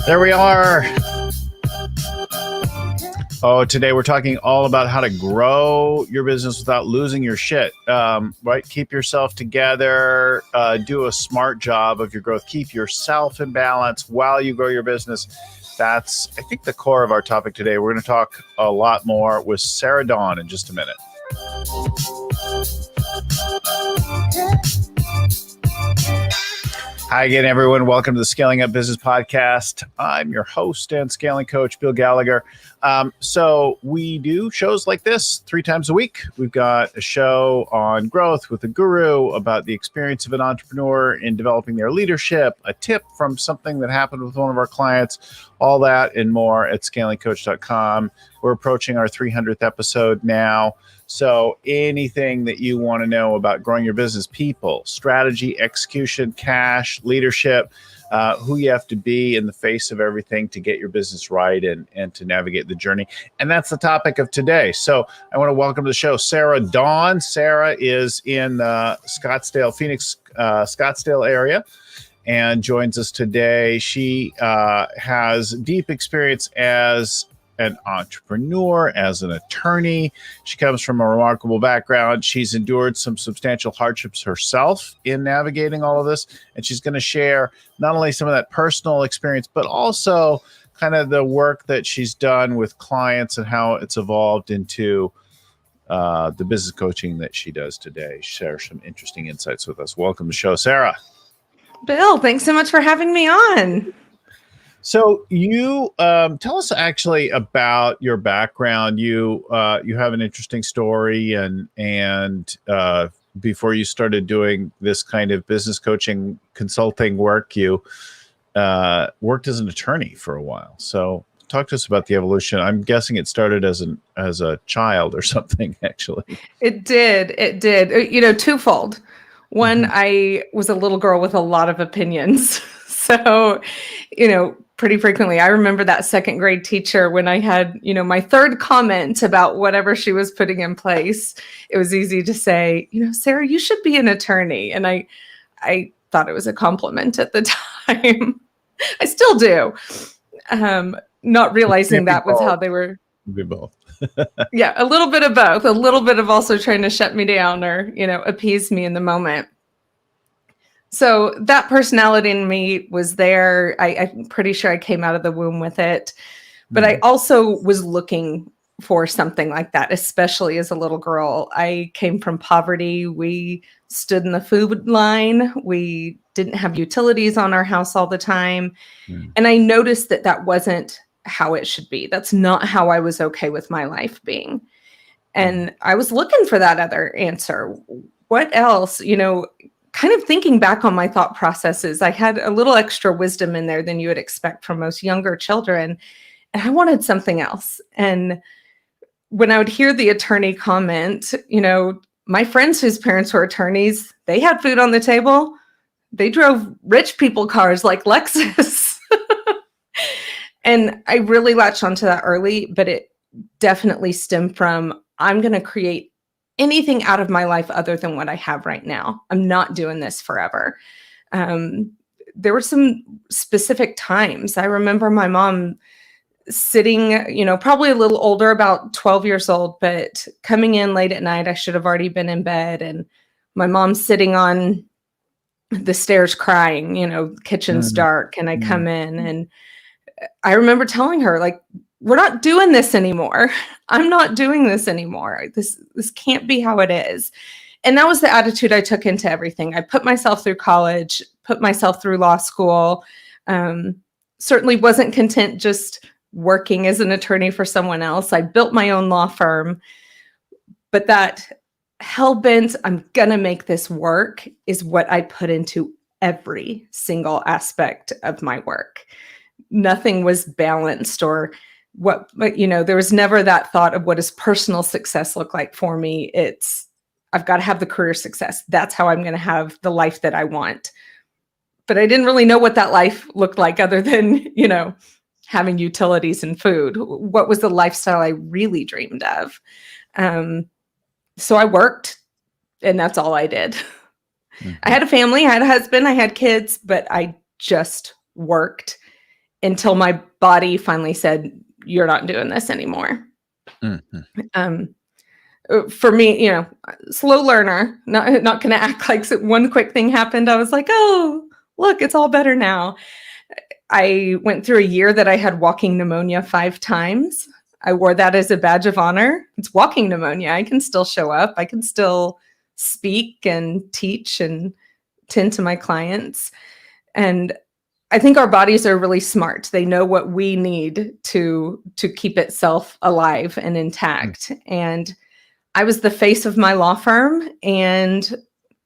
There we are. Oh, today we're talking all about how to grow your business without losing your shit, right? Keep yourself together, do a smart job of your growth, keep yourself in balance while you grow your business. That's, I think, the core of our topic today. We're going to talk a lot more with Sarah Dawn in just a minute. Hi again, everyone. Welcome to the Scaling Up Business Podcast. I'm your host and scaling coach, Bill Gallagher. So we do shows like this 3 times a week. We've got a show on growth with a guru about the experience of an entrepreneur in developing their leadership, a tip from something that happened with one of our clients, all that and more at scalingcoach.com. We're approaching our 300th episode now. So anything that you want to know about growing your business, people, strategy, execution, cash, leadership, who you have to be in the face of everything to get your business right and to navigate the journey. And that's the topic of today. So I want to welcome to the show Sarah Dawn. Sarah is in Scottsdale, Phoenix, Scottsdale area, and joins us today. She has deep experience as an entrepreneur, as an attorney. She comes from a remarkable background. She's endured some substantial hardships herself in navigating all of this. And she's going to share not only some of that personal experience, but also kind of the work that she's done with clients and how it's evolved into the business coaching that she does today. Share some interesting insights with us. Welcome to the show, Sarah. Bill, thanks so much for having me on. So you tell us actually about your background. You have an interesting story, and before you started doing this kind of business coaching consulting work, you worked as an attorney for a while. So talk to us about the evolution. I'm guessing it started as a child or something. Actually, it did. You know, twofold. One, I was a little girl with a lot of opinions. So, you know, pretty frequently, I remember that second grade teacher when I had, you know, my third comment about whatever she was putting in place. It was easy to say, you know, Sarah, you should be an attorney. And I thought it was a compliment at the time. I still do. Not realizing that was how they were. Be both. Yeah, a little bit of both. A little bit of also trying to shut me down or, you know, appease me in the moment. So that personality in me was there. I'm pretty sure I came out of the womb with it. But I also was looking for something like that, especially as a little girl. I came from poverty. We stood in the food line. We didn't have utilities on our house all the time. And I noticed that that wasn't how it should be. That's not how I was okay with my life being. And I was looking for that other answer. What else, you know, kind of thinking back on my thought processes, I had a little extra wisdom in there than you would expect from most younger children. And I wanted something else. And when I would hear the attorney comment, you know, my friends whose parents were attorneys, they had food on the table. They drove rich people cars like Lexus. And I really latched onto that early, but it definitely stemmed from, I'm going to create anything out of my life other than what I have right now. I'm not doing this forever. There were some specific times. I remember my mom sitting, you know, probably a little older, about 12 years old, but coming in late at night. I should have already been in bed. And my mom sitting on the stairs crying, you know, kitchen's dark. And I come in and I remember telling her, like, we're not doing this anymore. I'm not doing this anymore. This can't be how it is. And that was the attitude I took into everything. I put myself through college, put myself through law school. Certainly wasn't content just working as an attorney for someone else. I built my own law firm. But that hell-bent, I'm going to make this work is what I put into every single aspect of my work. Nothing was balanced or but you know, there was never that thought of what does personal success look like for me. It's, I've got to have the career success. That's how I'm going to have the life that I want. But I didn't really know what that life looked like other than, you know, having utilities and food. What was the lifestyle I really dreamed of? So I worked, and that's all I did. I had a family, I had a husband, I had kids, but I just worked until my body finally said, you're not doing this anymore. Um, for me, slow learner, not going to act like one quick thing happened. I was like, oh, look, it's all better now. I went through a year that I had walking pneumonia 5 times. I wore that as a badge of honor. It's walking pneumonia. I can still show up. I can still speak and teach and tend to my clients. And I think our bodies are really smart. They know what we need to keep itself alive and intact. And I was the face of my law firm, and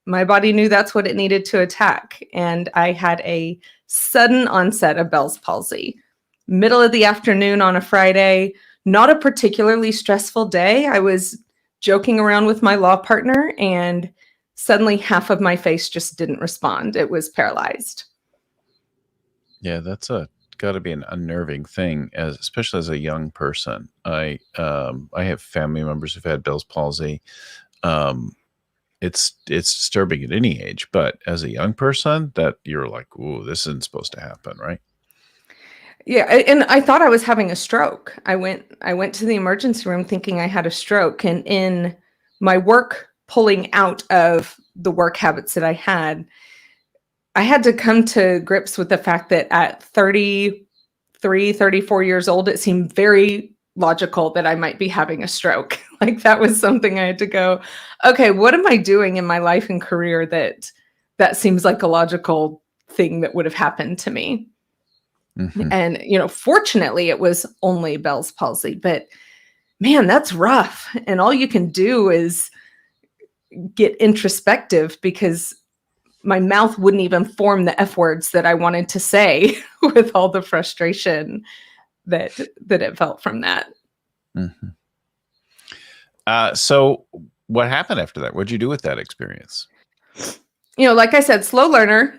my body knew that's what it needed to attack. And I had a sudden onset of Bell's palsy, middle of the afternoon on a Friday, not a particularly stressful day. I was joking around with my law partner, and suddenly half of my face just didn't respond. It was paralyzed. Yeah, that's got to be an unnerving thing, especially as a young person. I have family members who've had Bell's palsy. It's disturbing at any age, but as a young person, that you're like, ooh, this isn't supposed to happen, right? Yeah, and I thought I was having a stroke. I went to the emergency room thinking I had a stroke, and in my work pulling out of the work habits that I had to come to grips with the fact that at 33, 34 years old, it seemed very logical that I might be having a stroke. Like that was something I had to go, okay, what am I doing in my life and career that seems like a logical thing that would have happened to me? And, fortunately it was only Bell's palsy, but man, that's rough. And all you can do is get introspective, because my mouth wouldn't even form the F words that I wanted to say with all the frustration that it felt from that. So what happened after that? What'd you do with that experience? Like I said, slow learner.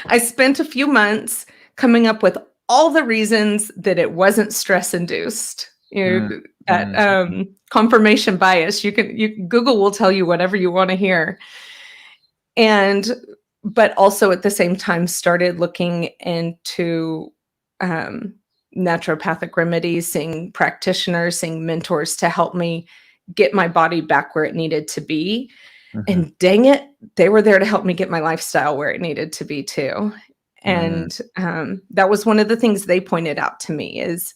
I spent a few months coming up with all the reasons that it wasn't stress induced. That confirmation bias. Google will tell you whatever you want to hear. But also at the same time started looking into naturopathic remedies, seeing practitioners, seeing mentors to help me get my body back where it needed to be. And dang it, they were there to help me get my lifestyle where it needed to be too. And that was one of the things they pointed out to me is,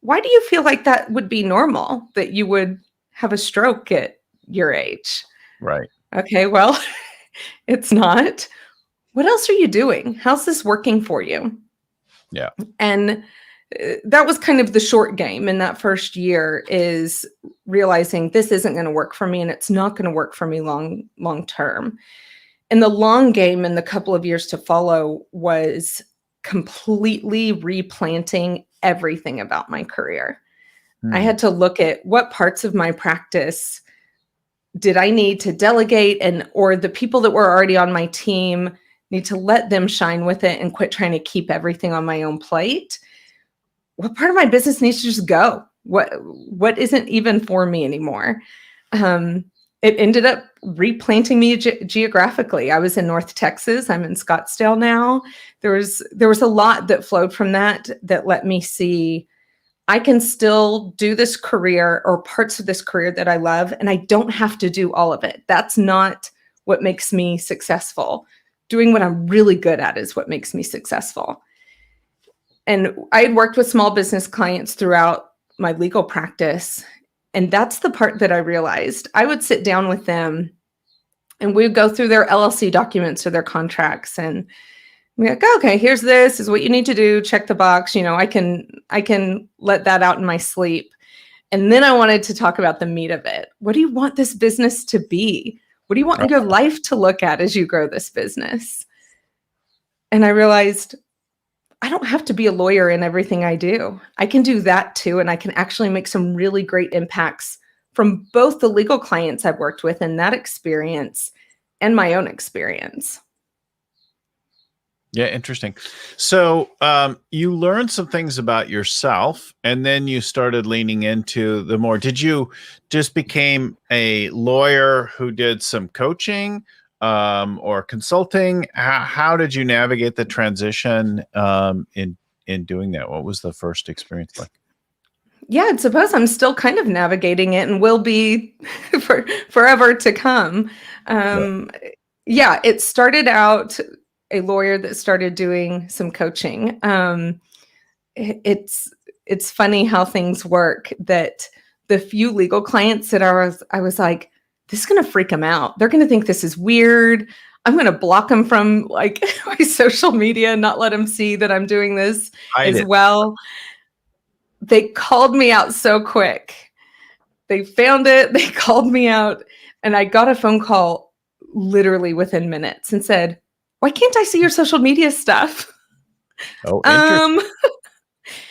why do you feel like that would be normal, that you would have a stroke at your age? Right. Okay, well, it's not. What else are you doing? How's this working for you? Yeah. And that was kind of the short game in that first year, is realizing this isn't going to work for me, and it's not going to work for me long term. And the long game in the couple of years to follow was completely replanting everything about my career. I had to look at what parts of my practice did I need to delegate, or the people that were already on my team, need to let them shine with it and quit trying to keep everything on my own plate. What part of my business needs to just go? What isn't even for me anymore? It ended up replanting me geographically. I was in North Texas. I'm in Scottsdale now. There was a lot that flowed from that let me see I can still do this career, or parts of this career that I love, and I don't have to do all of it. That's not what makes me successful. Doing what I'm really good at is what makes me successful. And I had worked with small business clients throughout my legal practice. And that's the part that I realized. I would sit down with them and we'd go through their LLC documents or their contracts, and be like, okay, here's this is what you need to do. Check the box. I can let that out in my sleep. And then I wanted to talk about the meat of it. What do you want this business to be? What do you want your life to look at as you grow this business? And I realized I don't have to be a lawyer in everything I do. I can do that too. And I can actually make some really great impacts from both the legal clients I've worked with and that experience and my own experience. Yeah, interesting. So you learned some things about yourself, and then you started leaning into the more. Did you just became a lawyer who did some coaching, or consulting. How did you navigate the transition in doing that? What was the first experience like? Yeah, I suppose I'm still kind of navigating it and will be for forever to come. Yeah, it started out a lawyer that started doing some coaching. It's funny how things work, that the few legal clients that I was like, this is going to freak them out. They're going to think this is weird. I'm going to block them from like my social media, not let them see that I'm doing this as well. They called me out so quick. They found it. They called me out, and I got a phone call literally within minutes and said, "Why can't I see your social media stuff?" Oh,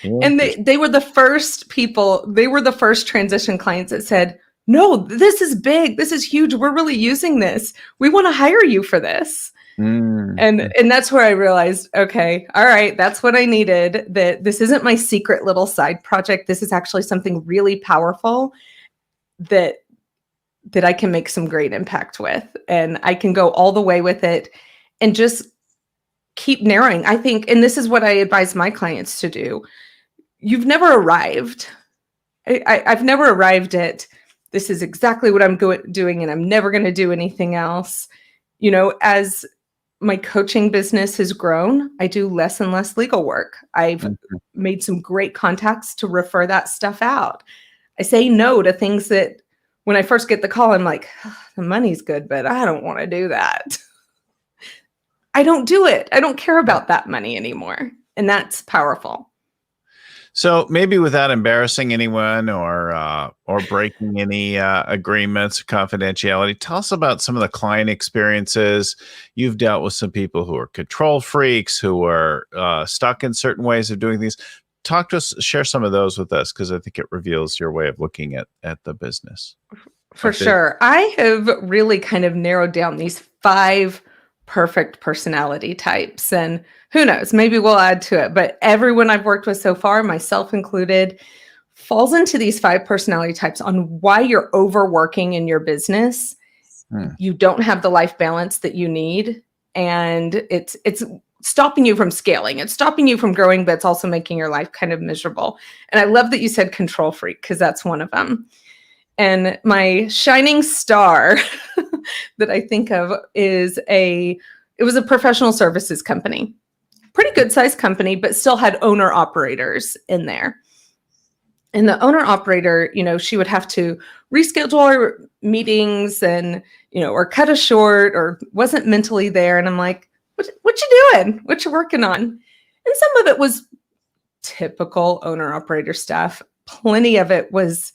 And they were the first people. They were the first transition clients that said, "No, this is big. This is huge. We're really using this. We want to hire you for this." And that's where I realized, okay, all right, that's what I needed. That this isn't my secret little side project. This is actually something really powerful that I can make some great impact with, and I can go all the way with it and just keep narrowing. I think, and this is what I advise my clients to do. You've never arrived. I've never arrived at this is exactly what I'm doing, and I'm never going to do anything else. You know, as my coaching business has grown, I do less and less legal work. I've made some great contacts to refer that stuff out. I say no to things that when I first get the call, I'm like, oh, the money's good, but I don't want to do that. I don't do it. I don't care about that money anymore. And that's powerful. So maybe without embarrassing anyone or breaking any agreements or confidentiality, tell us about some of the client experiences. You've dealt with some people who are control freaks, who are stuck in certain ways of doing things. Talk to us, share some of those with us, because I think it reveals your way of looking at the business. For sure. I have really kind of narrowed down these 5 perfect personality types, and who knows, maybe we'll add to it, but everyone I've worked with so far, myself included, falls into these 5 personality types on why you're overworking in your business. You don't have the life balance that you need, and it's stopping you from scaling. It's stopping you from growing, but it's also making your life kind of miserable. And I love that you said control freak, because that's one of them. And my shining star that I think of is it was a professional services company, pretty good sized company, but still had owner operators in there. And the owner operator, you know, she would have to reschedule our meetings and, you know, or cut us short or wasn't mentally there. And I'm like, what you doing? What you working on? And some of it was typical owner operator stuff. Plenty of it was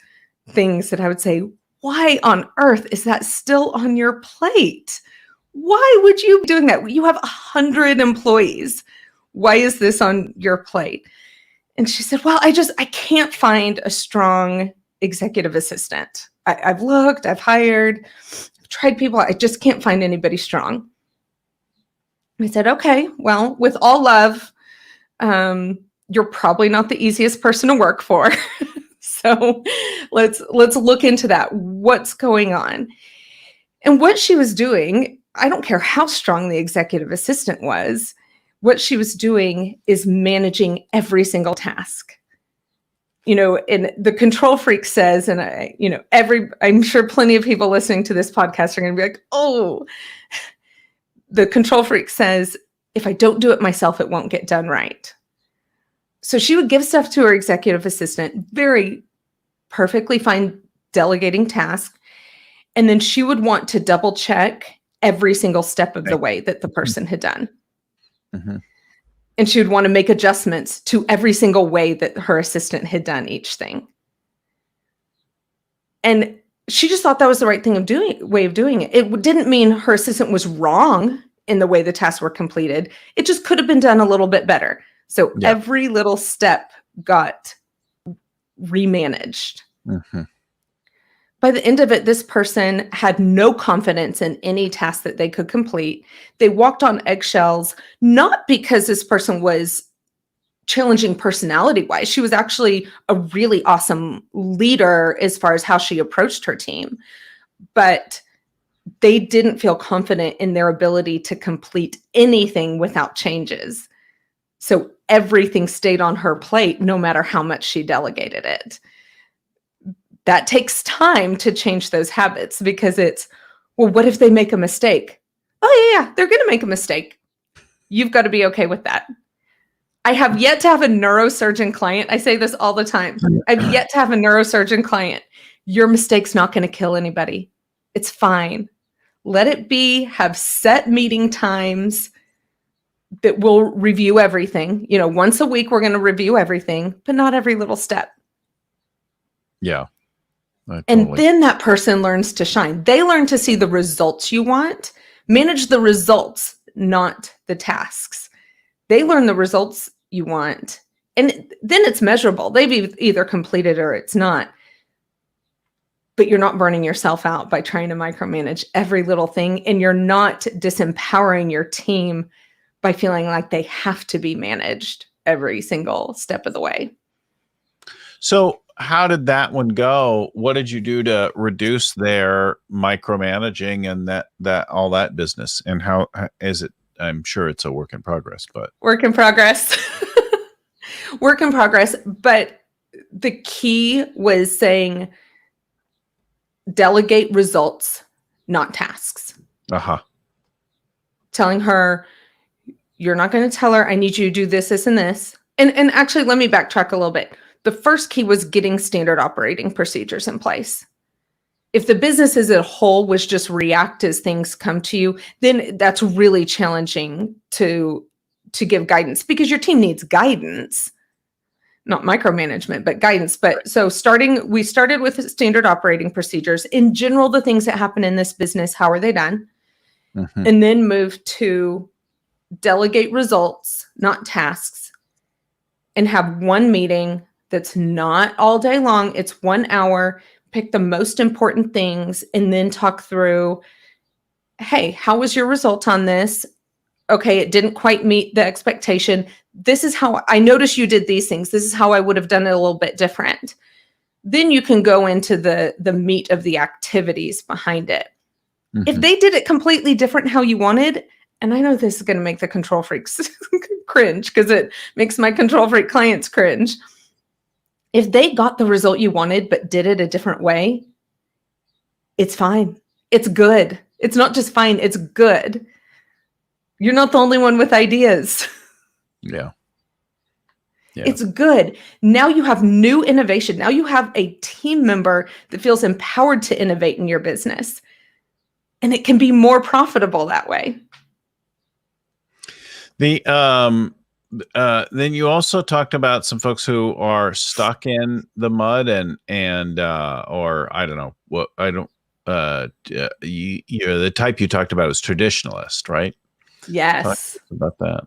things that I would say, why on earth is that still on your plate? Why would you be doing that? You have 100 employees. Why is this on your plate? And she said, well, I can't find a strong executive assistant. I've looked, I've hired, I've tried people. I just can't find anybody strong. I said, okay, well, with all love, you're probably not the easiest person to work for. So let's look into that. What's going on? And what she was doing, I don't care how strong the executive assistant was, what she was doing is managing every single task. You know, and the control freak says, and I'm sure plenty of people listening to this podcast are going to be like, oh, the control freak says, if I don't do it myself, it won't get done right. So she would give stuff to her executive assistant, very perfectly fine delegating tasks. And then she would want to double check every single step of the way that the person had done. Mm-hmm. And she would want to make adjustments to every single way that her assistant had done each thing. And she just thought that was the right way of doing it. It didn't mean her assistant was wrong in the way the tasks were completed. It just could have been done a little bit better. So every little step got remanaged. Mm-hmm. By the end of it, this person had no confidence in any task that they could complete. They walked on eggshells, not because this person was challenging personality-wise. She was actually a really awesome leader as far as how she approached her team. But they didn't feel confident in their ability to complete anything without changes. So everything stayed on her plate, no matter how much she delegated it. That takes time to change those habits, because it's, well, what if they make a mistake? Oh, yeah, they're going to make a mistake. You've got to be okay with that. I have yet to have a neurosurgeon client. I say this all the time. I've yet to have a neurosurgeon client. Your mistake's not going to kill anybody. It's fine. Let it be. Have set meeting times that we'll review everything. Once a week, we're going to review everything, but not every little step. Yeah. And then that person learns to shine. They learn to see the results you want. Manage the results, not the tasks. They learn the results you want. And then it's measurable. They've either completed or it's not. But you're not burning yourself out by trying to micromanage every little thing. And you're not disempowering your team by feeling like they have to be managed every single step of the way. So how did that one go? What did you do to reduce their micromanaging and that all that business? And how is it? I'm sure it's a work in progress, but work in progress. Work in progress. But the key was saying, delegate results, not tasks. Telling her, you're not going to tell her, I need you to do this, this, and this. And actually, let me backtrack a little bit. The first key was getting standard operating procedures in place. If the business as a whole was just react as things come to you, then that's really challenging to give guidance, because your team needs guidance, not micromanagement, but guidance. But so we started with standard operating procedures. In general, the things that happen in this business, how are they done? Mm-hmm. And then moved to delegate results, not tasks, and have one meeting that's not all day long. It's 1 hour, pick the most important things, and then talk through, hey, how was your result on this? Okay, it didn't quite meet the expectation. This is how I noticed you did these things. This is how I would have done it a little bit different. Then you can go into the meat of the activities behind it. Mm-hmm. If they did it completely different how you wanted, and I know this is going to make the control freaks cringe, because it makes my control freak clients cringe. If they got the result you wanted but did it a different way, it's fine. It's good. It's not just fine, it's good. You're not the only one with ideas. Yeah. It's good. Now you have new innovation. Now you have a team member that feels empowered to innovate in your business. And it can be more profitable that way. Then you also talked about some folks who are stuck in the mud and or I don't know what the type you talked about is traditionalist, right? Yes. Talk about that.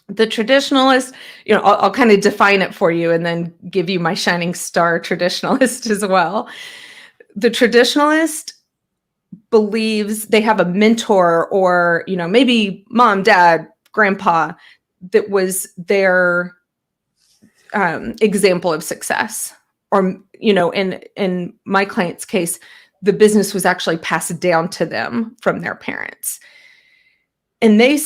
The traditionalist, I'll kind of define it for you and then give you my shining star traditionalist as well. The traditionalist believes they have a mentor or, maybe mom, dad, grandpa that was their example of success. Or, in my client's case, the business was actually passed down to them from their parents. And they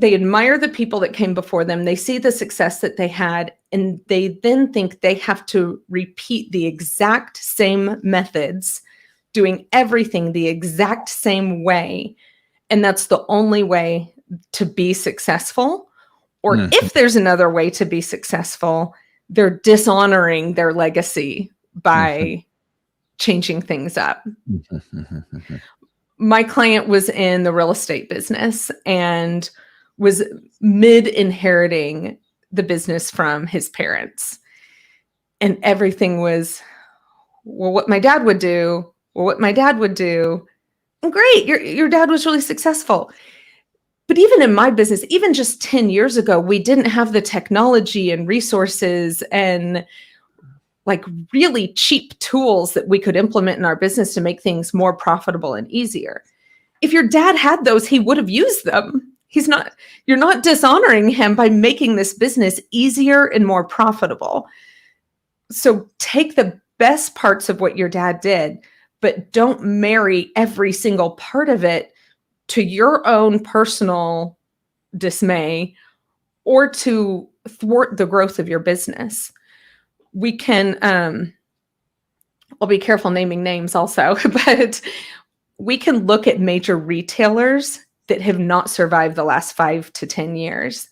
admire the people that came before them. They see the success that they had, and they then think they have to repeat the exact same methods, doing everything the exact same way. And that's the only way to be successful. Or if there's another way to be successful, they're dishonoring their legacy by changing things up. My client was in the real estate business and was mid-inheriting the business from his parents. And everything was, what my dad would do, And great, your dad was really successful. But even in my business, even just 10 years ago, we didn't have the technology and resources and like really cheap tools that we could implement in our business to make things more profitable and easier. If your dad had those, he would have used them. You're not dishonoring him by making this business easier and more profitable. So take the best parts of what your dad did, but don't marry every single part of it to your own personal dismay or to thwart the growth of your business. We can, I'll be careful naming names also, but we can look at major retailers that have not survived the last 5 to 10 years.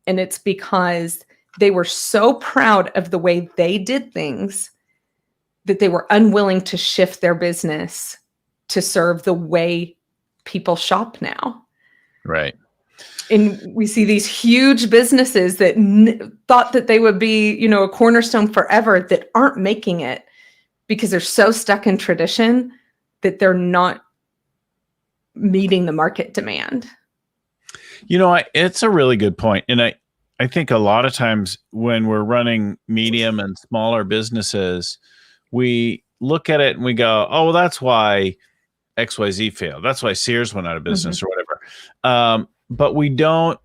And it's because they were so proud of the way they did things that they were unwilling to shift their business to serve the way people shop now. Right. And we see these huge businesses that thought that they would be, a cornerstone forever that aren't making it because they're so stuck in tradition that they're not meeting the market demand. It's a really good point. And I think a lot of times when we're running medium and smaller businesses, we look at it and we go, oh, well, that's why XYZ failed. That's why Sears went out of business or whatever. But we don't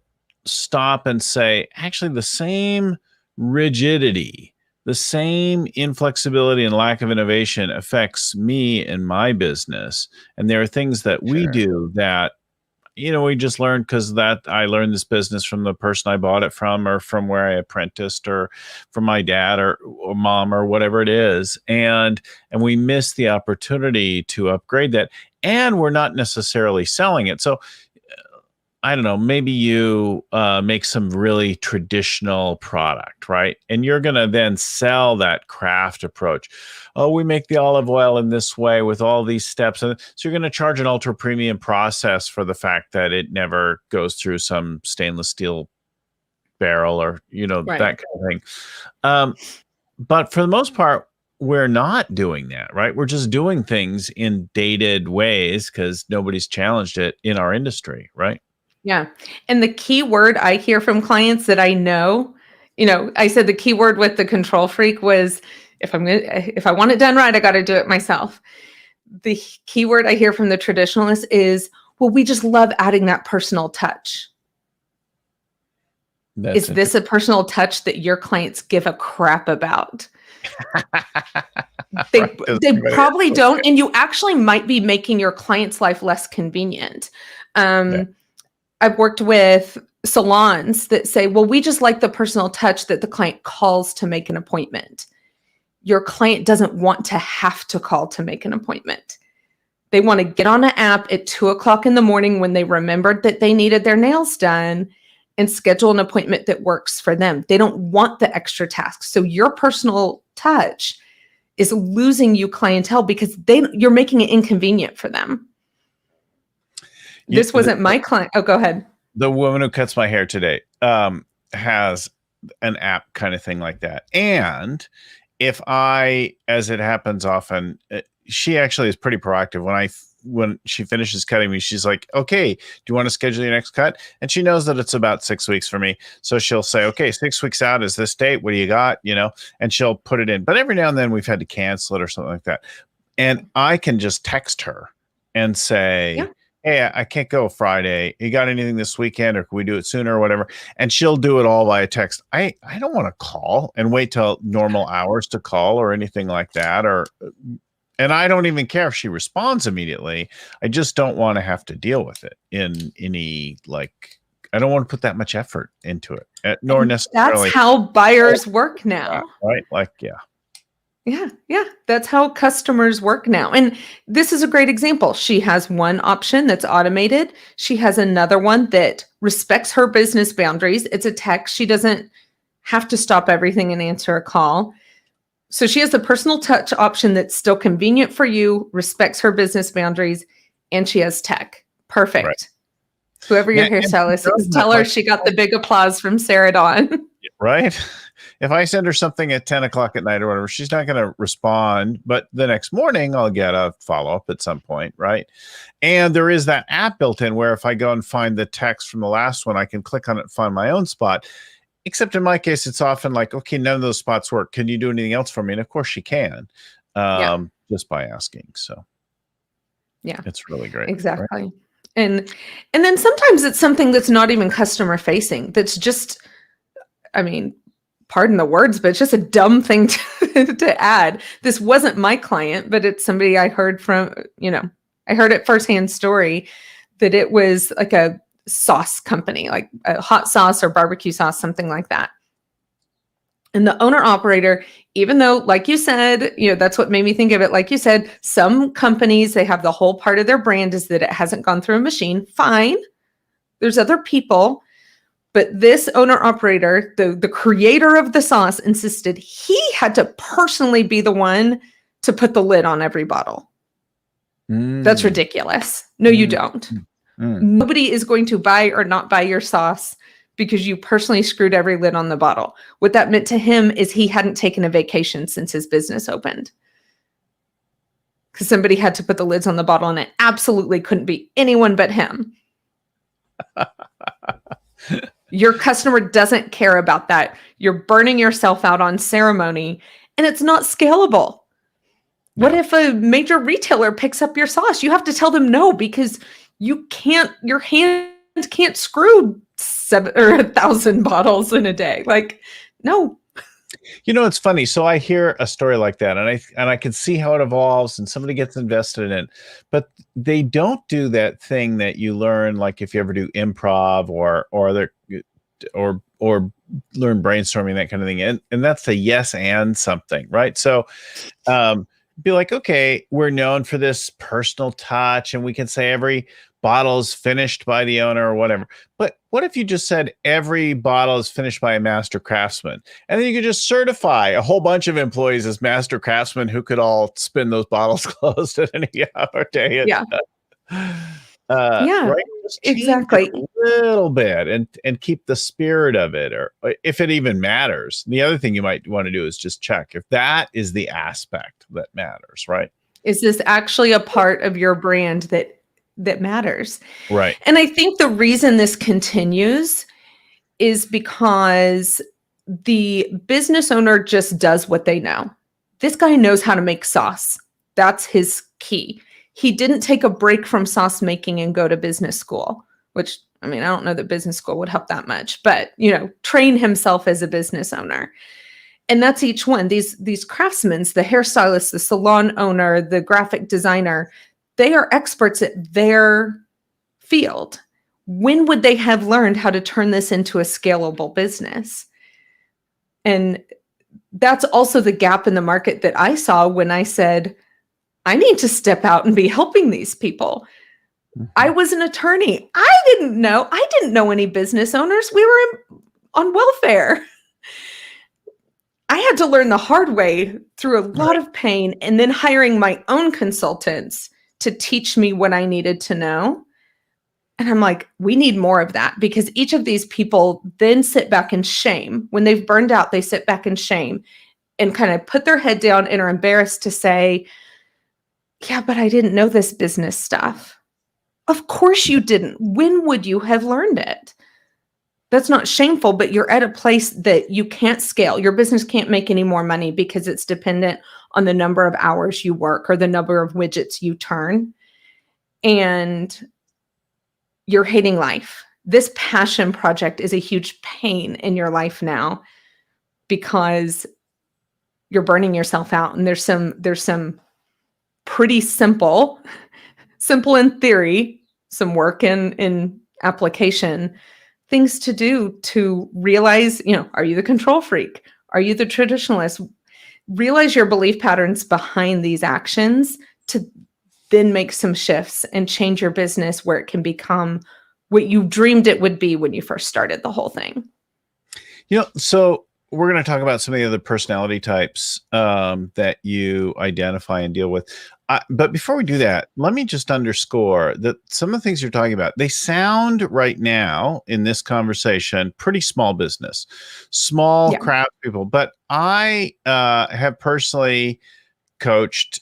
stop and say, actually, the same rigidity, the same inflexibility and lack of innovation affects me and my business. And there are things that we do that, we just learned because I learned this business from the person I bought it from, or from where I apprenticed, or from my dad or mom or whatever it is. And we miss the opportunity to upgrade that. And we're not necessarily selling it. So I don't know, maybe you make some really traditional product, right? And you're going to then sell that craft approach. Oh, we make the olive oil in this way with all these steps. And so you're going to charge an ultra premium process for the fact that it never goes through some stainless steel barrel or, Right. that kind of thing. But for the most part, we're not doing that, right? We're just doing things in dated ways because nobody's challenged it in our industry, right? Yeah. And the key word I hear from clients that I know, I said the key word with the control freak was, if I want it done right, I got to do it myself. The key word I hear from the traditionalist is, well, we just love adding that personal touch. Is this a personal touch that your clients give a crap about? They probably don't. And you actually might be making your client's life less convenient. I've worked with salons that say, well, we just like the personal touch that the client calls to make an appointment. Your client doesn't want to have to call to make an appointment. They want to get on an app at 2:00 in the morning when they remembered that they needed their nails done and schedule an appointment that works for them. They don't want the extra tasks. So your personal touch is losing you clientele because you're making it inconvenient for them. This wasn't my client. Oh, go ahead. The woman who cuts my hair today has an app kind of thing like that. And if as it happens often, she actually is pretty proactive. When she finishes cutting me, she's like, okay, do you want to schedule your next cut? And she knows that it's about 6 weeks for me. So she'll say, okay, 6 weeks out is this date. What do you got? And she'll put it in. But every now and then we've had to cancel it or something like that. And I can just text her and say, hey, I can't go Friday. You got anything this weekend, or can we do it sooner or whatever? And she'll do it all via text. I don't want to call and wait till normal hours to call or anything like that. And I don't even care if she responds immediately. I just don't want to have to deal with it in any, I don't want to put that much effort into it, nor necessarily. That's how buyers work now. Right? Yeah. That's how customers work now. And this is a great example. She has one option that's automated. She has another one that respects her business boundaries. It's a text. She doesn't have to stop everything and answer a call. So she has the personal touch option that's still convenient for you, respects her business boundaries, and she has tech. Perfect. Right. Whoever your hairstylist is, tell her she got the big applause from Sarah Dawn. Right? If I send her something at 10:00 at night or whatever, she's not going to respond. But the next morning, I'll get a follow-up at some point, right? And there is that app built in where if I go and find the text from the last one, I can click on it and find my own spot. Except in my case, it's often like, okay, none of those spots work. Can you do anything else for me? And of course she can, just by asking. So it's really great. Exactly. Right? And then sometimes it's something that's not even customer facing. That's just, pardon the words, but it's just a dumb thing to add. This wasn't my client, but it's somebody I heard from, I heard it firsthand story that it was like a sauce company, like a hot sauce or barbecue sauce, something like that. And the owner operator, even though, like you said, that's what made me think of it. Like you said, some companies, they have the whole part of their brand is that it hasn't gone through a machine. Fine. There's other people. But this owner operator, the creator of the sauce, insisted he had to personally be the one to put the lid on every bottle. That's ridiculous. No, you don't. Nobody is going to buy or not buy your sauce because you personally screwed every lid on the bottle. What that meant to him is he hadn't taken a vacation since his business opened. Because somebody had to put the lids on the bottle, and it absolutely couldn't be anyone but him. Your customer doesn't care about that. You're burning yourself out on ceremony, and it's not scalable. No. What if a major retailer picks up your sauce? You have to tell them no, because your hands can't screw 7 or 1,000 bottles in a day. Like, no. It's funny. So I hear a story like that, and I can see how it evolves, and somebody gets invested in it, but they don't do that thing that you learn, like if you ever do improv or learn brainstorming, that kind of thing, and that's the yes and something, right? So, be like, okay, we're known for this personal touch, and we can say every bottle is finished by the owner or whatever. But what if you just said every bottle is finished by a master craftsman? And then you could just certify a whole bunch of employees as master craftsmen who could all spin those bottles closed at any hour, day. Yeah. Right? Exactly. A little bit and keep the spirit of it, or if it even matters. The other thing you might want to do is just check if that is the aspect that matters, right? Is this actually a part of your brand that matters? Right. And I think the reason this continues is because the business owner just does what they know. This guy knows how to make sauce. That's his key. He didn't take a break from sauce making and go to business school, which, I don't know that business school would help that much, but, train himself as a business owner. And that's each one. These craftsmen, the hairstylist, the salon owner, the graphic designer, they are experts at their field. When would they have learned how to turn this into a scalable business? And that's also the gap in the market that I saw when I said, I need to step out and be helping these people. Mm-hmm. I was an attorney. I didn't know any business owners. We were on welfare. I had to learn the hard way through a lot of pain, and then hiring my own consultants to teach me what I needed to know. And I'm like, we need more of that, because each of these people then sit back in shame. When they've burned out, they sit back in shame and kind of put their head down and are embarrassed to say, yeah, but I didn't know this business stuff. Of course you didn't. When would you have learned it? That's not shameful, but you're at a place that you can't scale. Your business can't make any more money because it's dependent on the number of hours you work or the number of widgets you turn. And you're hating life. This passion project is a huge pain in your life now because you're burning yourself out. And there's some pretty simple in theory, some work in application, things to do to realize, are you the control freak? Are you the traditionalist? Realize your belief patterns behind these actions to then make some shifts and change your business where it can become what you dreamed it would be when you first started the whole thing. So we're going to talk about some of the other personality types that you identify and deal with. But before we do that, let me just underscore that some of the things you're talking about, they sound right now in this conversation pretty small business, small craft people. But I have personally coached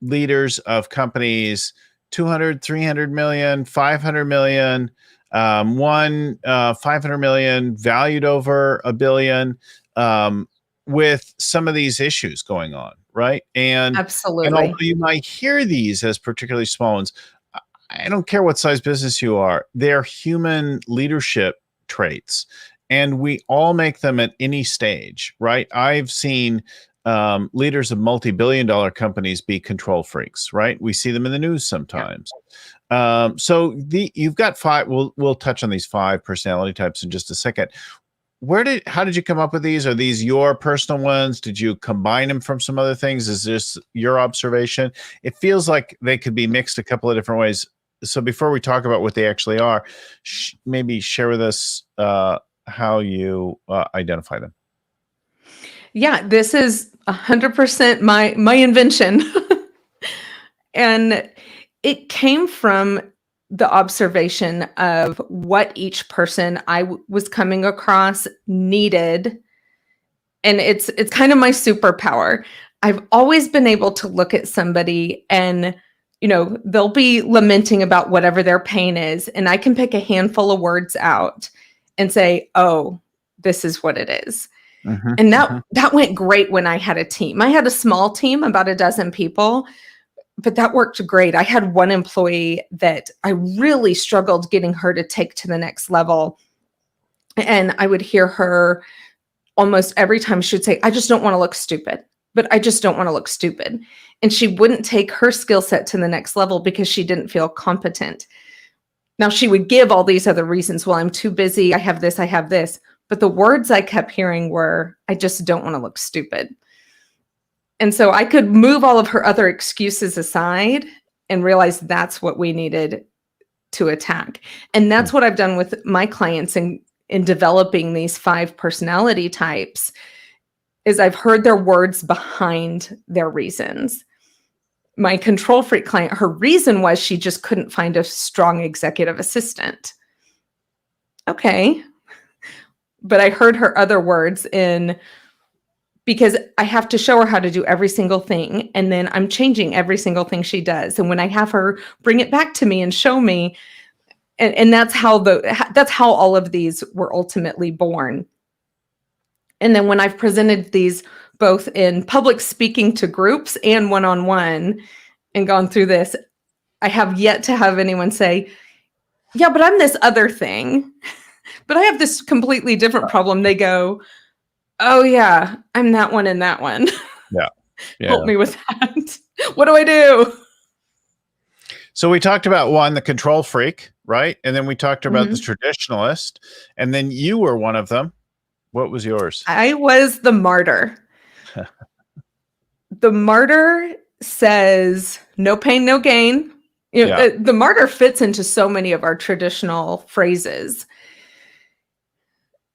leaders of companies 200, 300 million, 500 million, one 500 million, valued over $1 billion, with some of these issues going on, right? And absolutely. And although you might hear these as particularly small ones, I don't care what size business you are, they're human leadership traits. And we all make them at any stage, right? I've seen leaders of multi-billion-dollar companies be control freaks, right? We see them in the news sometimes. So you've got five. We'll touch on these 5 personality types in just a second. How did you come up with these? Are these your personal ones? Did you combine them from some other things? Is this your observation? It feels like they could be mixed a couple of different ways. So before we talk about what they actually are, maybe share with us how you identify them. Yeah, this is 100% my invention. And it came from the observation of what each person I was coming across needed. And it's kind of my superpower. I've always been able to look at somebody and, they'll be lamenting about whatever their pain is. And I can pick a handful of words out and say, oh, this is what it is. Mm-hmm. And that went great when I had a team. I had a small team, about a dozen people, but that worked great. I had one employee that I really struggled getting her to take to the next level. And I would hear her almost every time. She would say, I just don't want to look stupid, but I just don't want to look stupid. And she wouldn't take her skill set to the next level because she didn't feel competent. Now she would give all these other reasons. Well, I'm too busy. I have this. But the words I kept hearing were, I just don't want to look stupid. And so I could move all of her other excuses aside and realize that's what we needed to attack. And that's what I've done with my clients in developing these 5 personality types, is I've heard their words behind their reasons. My control freak client, her reason was she just couldn't find a strong executive assistant. Okay. But I heard her other words because I have to show her how to do every single thing. And then I'm changing every single thing she does. And when I have her bring it back to me and show me, and that's how all of these were ultimately born. And then when I've presented these both in public speaking to groups and one-on-one and gone through this, I have yet to have anyone say, yeah, but I'm this other thing. But I have this completely different problem. They go, oh yeah, I'm that one and that one. Yeah. Help me with that. What do I do? So we talked about the control freak, right? And then we talked about the traditionalist. And then you were one of them. What was yours? I was the martyr. The martyr says, no pain, no gain. The martyr fits into so many of our traditional phrases.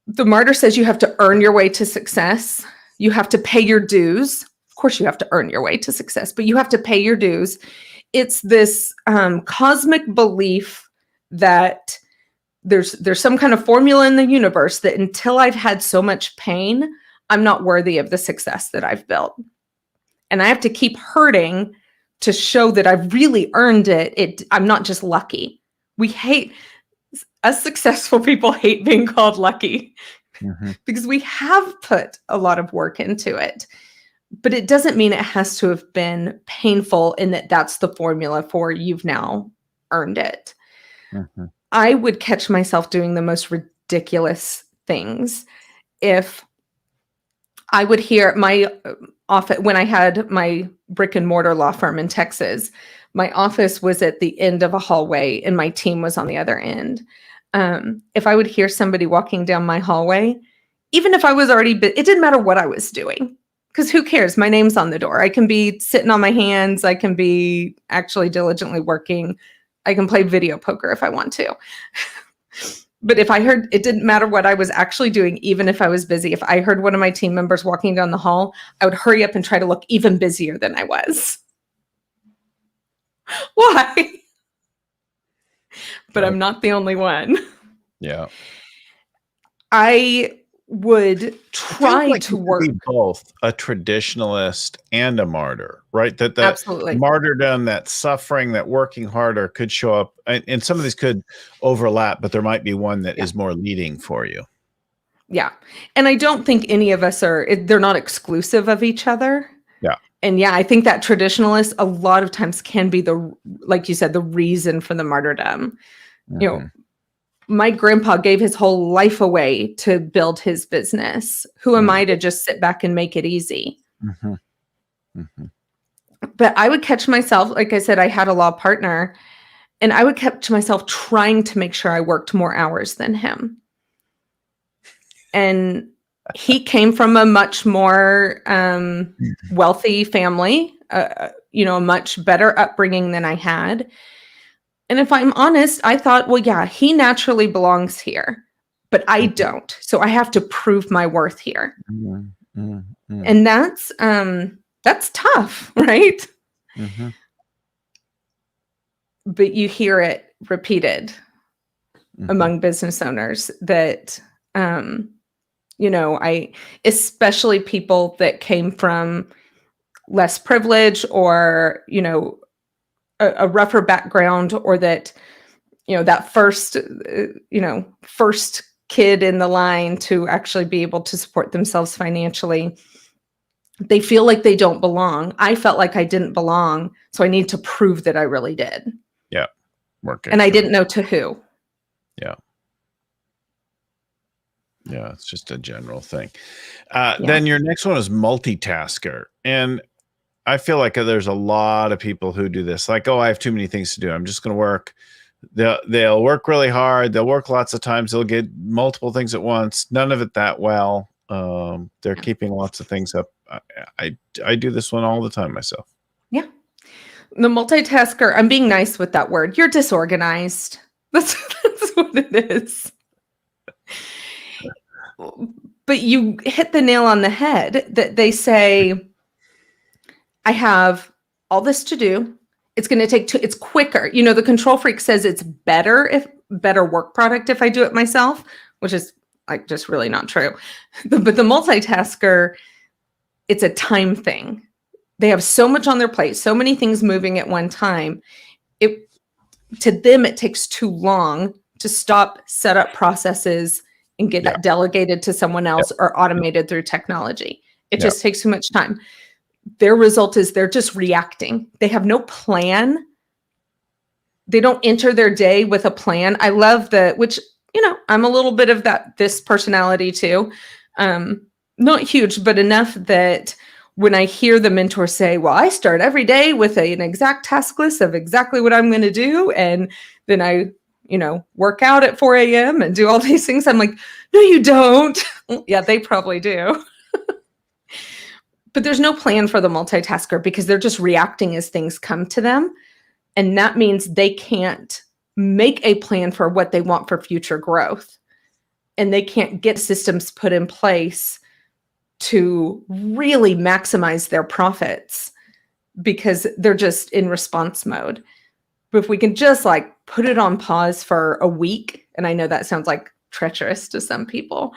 The martyr says you have to earn your way to success. You have to pay your dues. Of course, you have to earn your way to success, but you have to pay your dues. It's this cosmic belief that there's some kind of formula in the universe that until I've had so much pain, I'm not worthy of the success that I've built. And I have to keep hurting to show that I've really earned it. I'm not just lucky. Us successful people hate being called lucky because we have put a lot of work into it, but it doesn't mean it has to have been painful in that's the formula for you've now earned it. I would catch myself doing the most ridiculous things. If I would hear my office, when I had my brick and mortar law firm in Texas, my office was at the end of a hallway and my team was on the other end. If I would hear somebody walking down my hallway, even if I was already, it didn't matter what I was doing, because who cares? My name's on the door. I can be sitting on my hands. I can be actually diligently working. I can play video poker if I want to. But if I heard, it didn't matter what I was actually doing, even if I was busy. If I heard one of my team members walking down the hall, I would hurry up and try to look even busier than I was. Why? But I'm not the only one. Yeah. I would try to work. Both a traditionalist and a martyr, right? That Absolutely. Martyrdom, that suffering, that working harder could show up, and some of these could overlap, but there might be one that is more leading for you. Yeah. And I don't think any of us they're not exclusive of each other. Yeah. And I think that traditionalist a lot of times can be like you said, the reason for the martyrdom. my grandpa gave his whole life away to build his business. Who am I to just sit back and make it easy? Mm-hmm. Mm-hmm. But I would catch myself, like I said, I had a law partner, and I would catch myself trying to make sure I worked more hours than him. And he came from a much more wealthy family, a much better upbringing than I had. And if I'm honest, I thought, well, yeah, he naturally belongs here, but I don't. So I have to prove my worth here. Mm-hmm. Mm-hmm. And that's tough, right? Mm-hmm. But you hear it repeated among business owners that, especially people that came from less privilege or, a rougher background, or that, that first kid in the line to actually be able to support themselves financially. They feel like they don't belong. I felt like I didn't belong, so I need to prove that I really did. Yeah. Working. And I didn't know to who. Yeah. Yeah, it's just a general thing. Then your next one is multitasker. And I feel like there's a lot of people who do this. Like, oh, I have too many things to do. I'm just going to work. They'll work really hard. They'll work lots of times. They'll get multiple things at once. None of it that well. They're keeping lots of things up. I do this one all the time myself. Yeah. The multitasker, I'm being nice with that word. You're disorganized. That's what it is. But you hit the nail on the head that they say, I have all this to do. It's going to take it's quicker. The control freak says it's better work product if I do it myself, which is like just really not true. But the multitasker, it's a time thing. They have so much on their plate, so many things moving at one time. To them, it takes too long to stop, set up processes, and get that delegated to someone else or automated through technology. It just takes too much time. Their result is they're just reacting. They have no plan. They don't enter their day with a plan. I love which, I'm a little bit of this personality too. Not huge, but enough that when I hear the mentor say, well, I start every day with an exact task list of exactly what I'm going to do. And then I, work out at 4 a.m. and do all these things. I'm like, no, you don't. Yeah, they probably do. But there's no plan for the multitasker because they're just reacting as things come to them. And that means they can't make a plan for what they want for future growth. And they can't get systems put in place to really maximize their profits because they're just in response mode. But if we can just put it on pause for a week, and I know that sounds like treacherous to some people,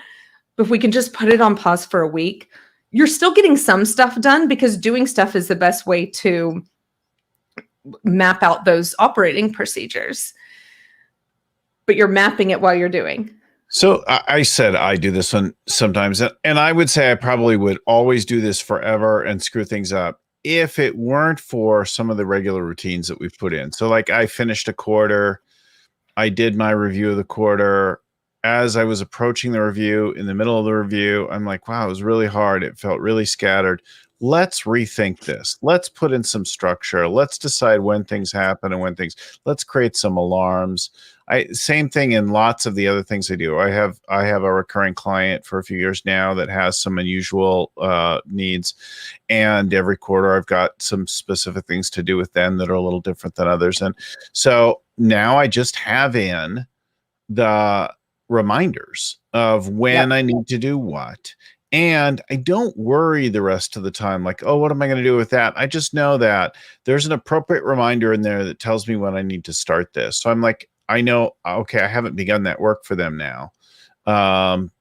but if we can just put it on pause for a week, you're still getting some stuff done because doing stuff is the best way to map out those operating procedures. But you're mapping it while you're doing. So I said I do this one sometimes, and I would say I probably would always do this forever and screw things up if it weren't for some of the regular routines that we've put in. So I finished a quarter, I did my review of the quarter. As I was approaching the review, in the middle of the review, I'm like, wow, it was really hard. It felt really scattered. Let's rethink this. Let's put in some structure. Let's decide when things happen and let's create some alarms. Same thing in lots of the other things I do. I have a recurring client for a few years now that has some unusual needs. And every quarter I've got some specific things to do with them that are a little different than others. And so now I just have in the reminders of when I need to do what. And I don't worry the rest of the time, like, oh, what am I going to do with that? I just know that there's an appropriate reminder in there that tells me when I need to start this. So I'm like, I know, okay, I haven't begun that work for them now. And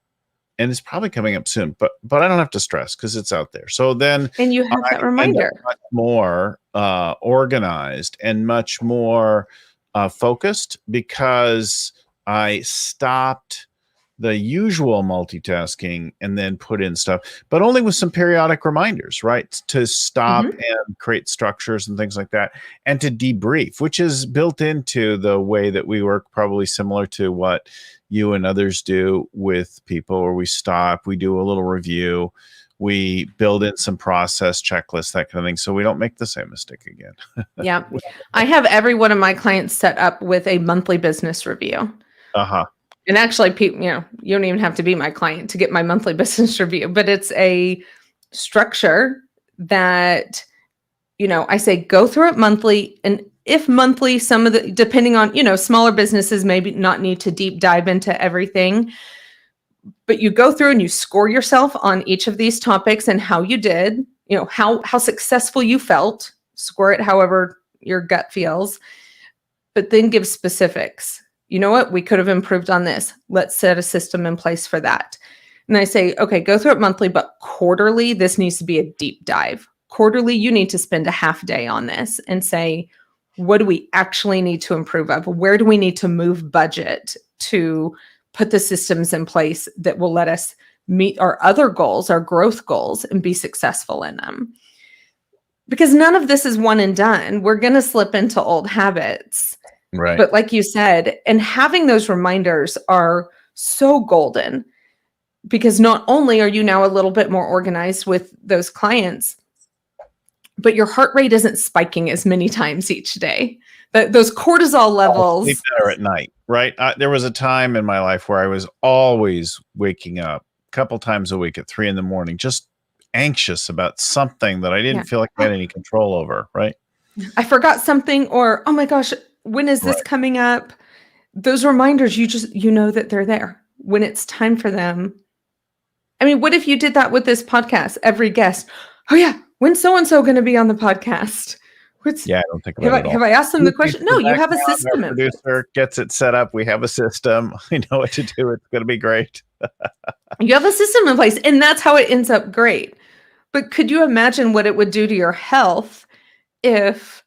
it's probably coming up soon, but I don't have to stress because it's out there. So then and you have that reminder much more organized and much more focused because I stopped the usual multitasking and then put in stuff, but only with some periodic reminders, right? To stop and create structures and things like that, and to debrief, which is built into the way that we work, probably similar to what you and others do with people, where we stop, we do a little review, we build in some process checklists, that kind of thing, so we don't make the same mistake again. Yeah. I have every one of my clients set up with a monthly business review. And actually, people, you don't even have to be my client to get my monthly business review, but it's a structure that, I say, go through it monthly. And if monthly, some of the, depending on, smaller businesses maybe not need to deep dive into everything, but you go through and you score yourself on each of these topics and how you did, how successful you felt, score it however your gut feels, but then give specifics. You know what? We could have improved on this. Let's set a system in place for that. And I say, okay, go through it monthly, but quarterly, this needs to be a deep dive. Quarterly, you need to spend a half day on this and say, what do we actually need to improve of? Where do we need to move budget to put the systems in place that will let us meet our other goals, our growth goals, and be successful in them? Because none of this is one and done. We're going to slip into old habits. Right. But like you said, and having those reminders are so golden, because not only are you now a little bit more organized with those clients, but your heart rate isn't spiking as many times each day. Those cortisol levels. Sleep better at night, right? There was a time in my life where I was always waking up a couple times a week at 3 a.m, just anxious about something that I didn't feel like I had any control over, right? I forgot something, or, oh my gosh, when is this coming up? Those reminders, you know that they're there when it's time for them. I mean, what if you did that with this podcast? Every guest, oh yeah, when's so-and-so going to be on the podcast? I don't think about it at all. Have I asked them the question? No, you have a system. Our producer gets it set up. We have a system. I know what to do. It's going to be great. You have a system in place, and that's how it ends up great. But could you imagine what it would do to your health if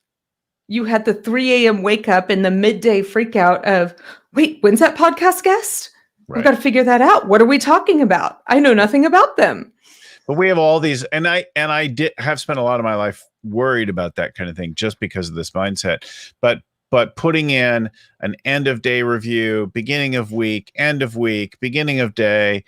you had the 3 a.m. wake up and the midday freak out of, wait, when's that podcast guest? I've got to figure that out. What are we talking about? I know nothing about them. But we have all these, and I have spent a lot of my life worried about that kind of thing just because of this mindset. But putting in an end of day review, beginning of week, end of week, beginning of day,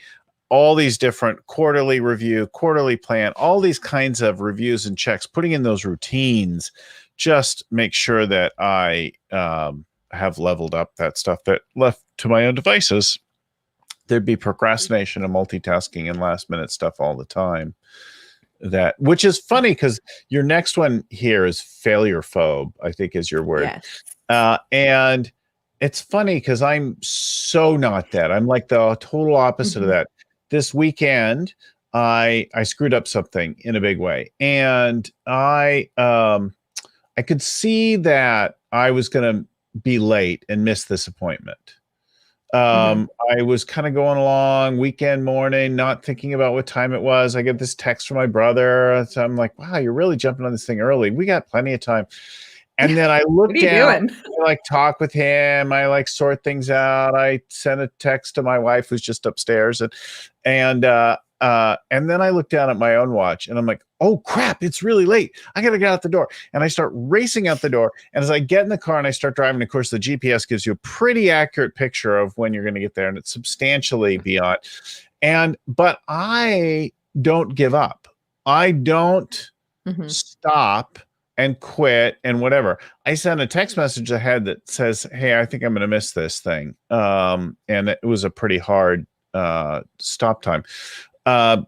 all these different quarterly review, quarterly plan, all these kinds of reviews and checks, putting in those routines, just make sure that I have leveled up that stuff. That left to my own devices, there'd be procrastination and multitasking and last minute stuff all the time. Which is funny because your next one here is failurephobe, I think is your word. Yes. And it's funny because I'm so not that. I'm like the total opposite of that. This weekend, I screwed up something in a big way. And I could see that I was going to be late and miss this appointment. I was kind of going along weekend morning, not thinking about what time it was. I get this text from my brother. So I'm like, wow, you're really jumping on this thing early. We got plenty of time. And then I look down, I talk with him. I sort things out. I sent a text to my wife who's just upstairs. And then I look down at my own watch and I'm like, oh crap, it's really late. I got to get out the door. And I start racing out the door. And as I get in the car and I start driving, of course, the GPS gives you a pretty accurate picture of when you're going to get there. And it's substantially beyond. But I don't give up. I don't stop and quit and whatever. I sent a text message ahead that says, hey, I think I'm going to miss this thing. And it was a pretty hard stop time. But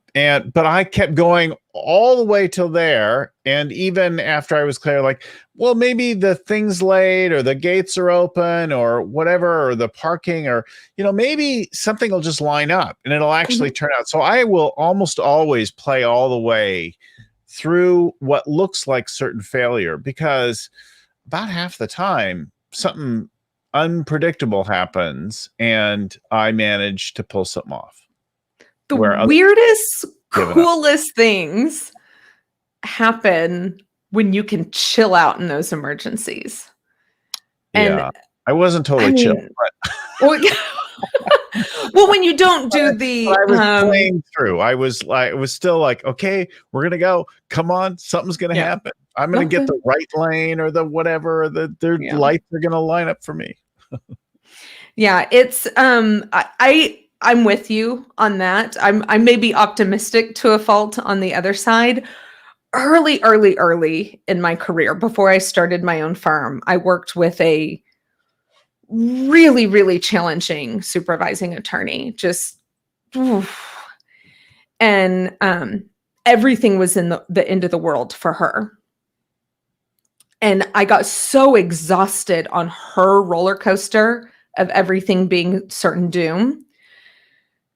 I kept going all the way till there. And even after I was clear, well, maybe the thing's late or the gates are open or whatever, or the parking, or, maybe something will just line up and it'll actually turn out. So I will almost always play all the way through what looks like certain failure, because about half the time something unpredictable happens and I manage to pull something off. The weirdest, coolest things happen when you can chill out in those emergencies. And I wasn't totally chill. Well, when you don't do the, I was playing through. I was still like, okay, we're going to go. Come on. Something's going to happen. I'm going to get the right lane or the whatever, their lights are going to line up for me. Yeah, it's, I'm with you on that. I may be optimistic to a fault on the other side. Early in my career, before I started my own firm, I worked with a really, really challenging supervising attorney. Just, oof. And everything was in the end of the world for her. And I got so exhausted on her roller coaster of everything being certain doom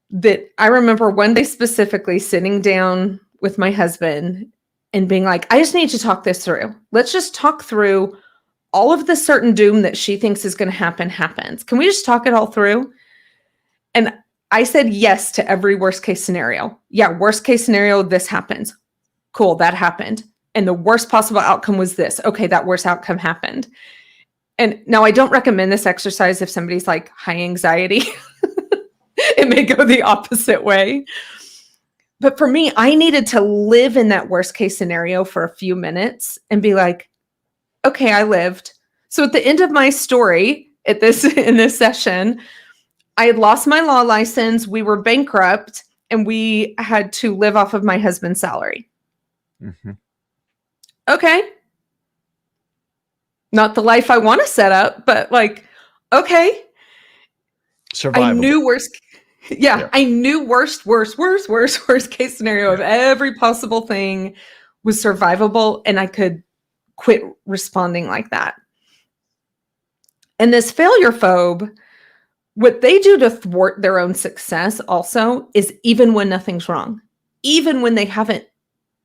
that I remember one day specifically sitting down with my husband and being like, I just need to talk this through. Let's just talk through all of the certain doom that she thinks is going to happen happens. Can we just talk it all through? And I said yes to every worst case scenario. Yeah, worst case scenario, this happens. Cool, that happened. And the worst possible outcome was this. Okay, that worst outcome happened. And now I don't recommend this exercise if somebody's like high anxiety. It may go the opposite way. But for me, I needed to live in that worst case scenario for a few minutes and be like, okay, I lived. So at the end of my story in this session, I had lost my law license, we were bankrupt, and we had to live off of my husband's salary. Mm-hmm. Okay. Not the life I want to set up, but like, okay. Survivable. I knew I knew worst case scenario of every possible thing was survivable, and I could quit responding like that. And this failurephobe, what they do to thwart their own success also is even when nothing's wrong, even when they haven't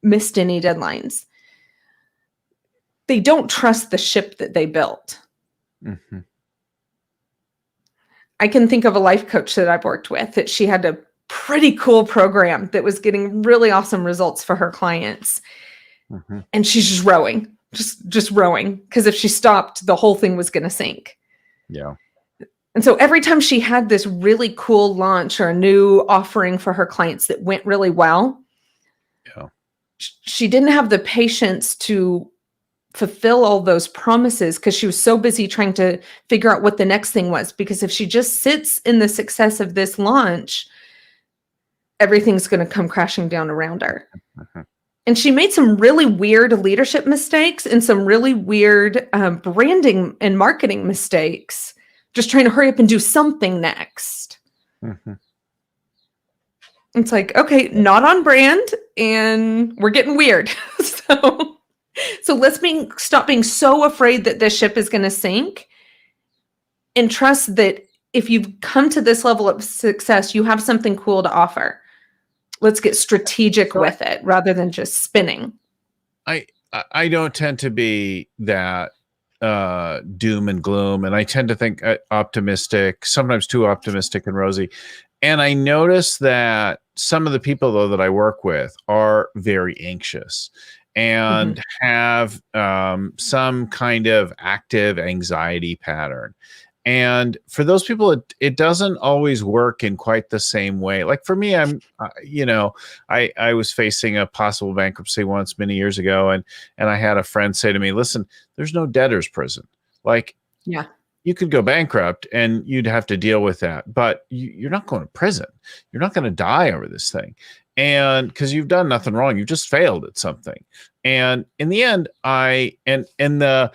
missed any deadlines, they don't trust the ship that they built. Mm-hmm. I can think of a life coach that I've worked with that she had a pretty cool program that was getting really awesome results for her clients. Mm-hmm. And she's just rowing, just rowing. Because if she stopped, the whole thing was going to sink. Yeah. And so every time she had this really cool launch or a new offering for her clients that went really well, she didn't have the patience to fulfill all those promises because she was so busy trying to figure out what the next thing was. Because if she just sits in the success of this launch, everything's going to come crashing down around her. Mm-hmm. And she made some really weird leadership mistakes and some really weird branding and marketing mistakes, just trying to hurry up and do something next. Mm-hmm. It's like, okay, not on brand, and we're getting weird. So let's stop being so afraid that this ship is going to sink and trust that if you've come to this level of success, you have something cool to offer. Let's get strategic with it rather than just spinning. I don't tend to be that doom and gloom, and I tend to think optimistic, sometimes too optimistic and rosy. And I notice that some of the people, though, that I work with are very anxious and have some kind of active anxiety pattern. And for those people, it doesn't always work in quite the same way. Like for me, I'm, I was facing a possible bankruptcy once many years ago, and I had a friend say to me, "Listen, there's no debtor's prison. Like, you could go bankrupt and you'd have to deal with that, but you're not going to prison. You're not going to die over this thing, and because you've done nothing wrong, you just failed at something." And in the end, the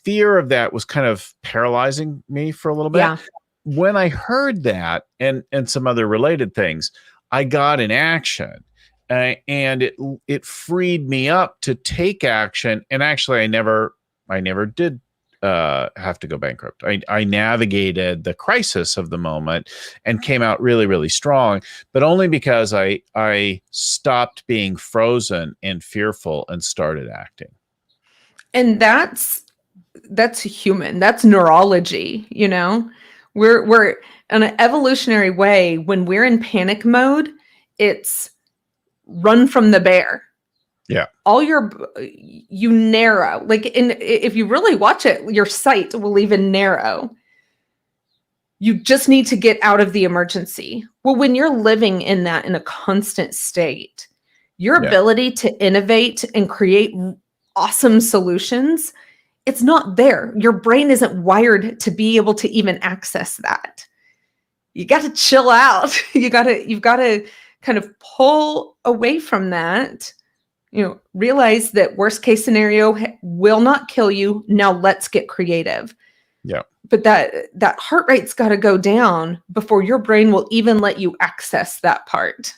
fear of that was kind of paralyzing me for a little bit. Yeah. When I heard that and some other related things, I got in action, and it freed me up to take action. And actually, I never did have to go bankrupt. I navigated the crisis of the moment and came out really, really strong, but only because I stopped being frozen and fearful and started acting. And that's human. That's neurology, you know? We're in an evolutionary way, when we're in panic mode, it's run from the bear. Yeah. You narrow, like if you really watch it, your sight will even narrow. You just need to get out of the emergency. Well, when you're living in that in a constant state, your ability to innovate and create awesome solutions, it's not there. Your brain isn't wired to be able to even access that. You got to chill out. You've got to kind of pull away from that. Realize that worst case scenario will not kill you. Now let's get creative. Yeah. But that heart rate's got to go down before your brain will even let you access that part.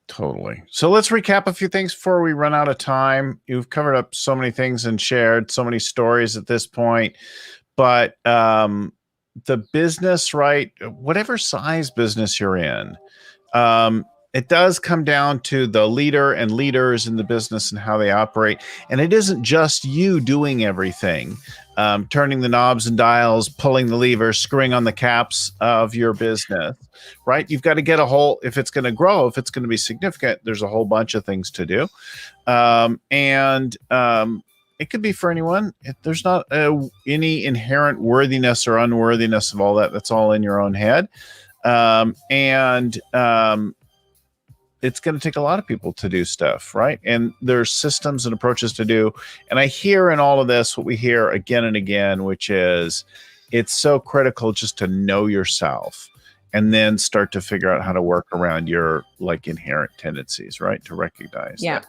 Totally. So let's recap a few things before we run out of time. You've covered up so many things and shared so many stories at this point, but the business, right? Whatever size business you're in, it does come down to the leader and leaders in the business and how they operate. And it isn't just you doing everything, turning the knobs and dials, pulling the levers, screwing on the caps of your business, right? You've got to get if it's going to grow, if it's going to be significant, there's a whole bunch of things to do. It could be for anyone. There's not any inherent worthiness or unworthiness of all that. That's all in your own head. It's going to take a lot of people to do stuff, right? And there's systems and approaches to do. And I hear in all of this what we hear again and again, which is it's so critical just to know yourself and then start to figure out how to work around your inherent tendencies, right? To recognize. Yeah, that.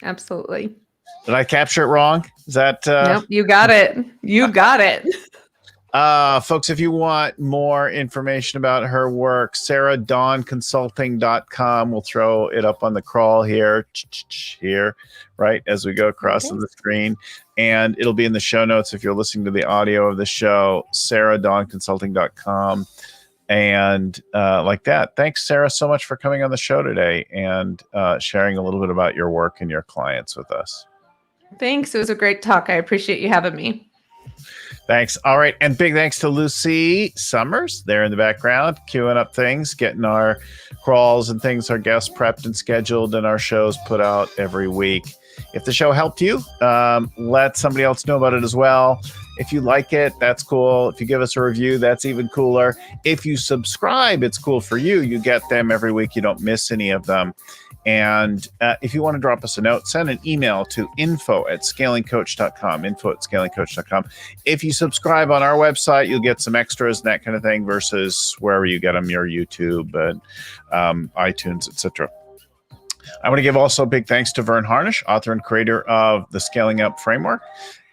Absolutely. Did I capture it wrong? Is that? Nope, you got it. You got it. Folks, if you want more information about her work, sarahdawnconsulting.com. We'll throw it up on the crawl here, right, as we go across on the screen. And it'll be in the show notes if you're listening to the audio of the show, sarahdawnconsulting.com. And like that. Thanks, Sarah, so much for coming on the show today and sharing a little bit about your work and your clients with us. Thanks. It was a great talk. I appreciate you having me. Thanks. All right. And big thanks to Lucy Summers there in the background, queuing up things, getting our crawls and things, our guests prepped and scheduled, and our shows put out every week. If the show helped you, let somebody else know about it as well. If you like it, that's cool. If you give us a review, that's even cooler. If you subscribe, it's cool for you. You get them every week. You don't miss any of them. And if you want to drop us a note, send an email to info@scalingcoach.com, info@scalingcoach.com. If you subscribe on our website, you'll get some extras and that kind of thing versus wherever you get them, your YouTube and iTunes, etc. I want to give also a big thanks to Vern Harnish, author and creator of the Scaling Up Framework,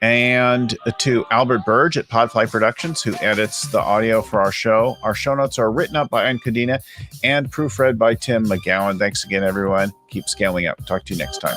and to Albert Burge at Podfly Productions, who edits the audio for our show. Our show notes are written up by Ann Cadena and proofread by Tim McGowan. Thanks again, everyone. Keep scaling up. Talk to you next time.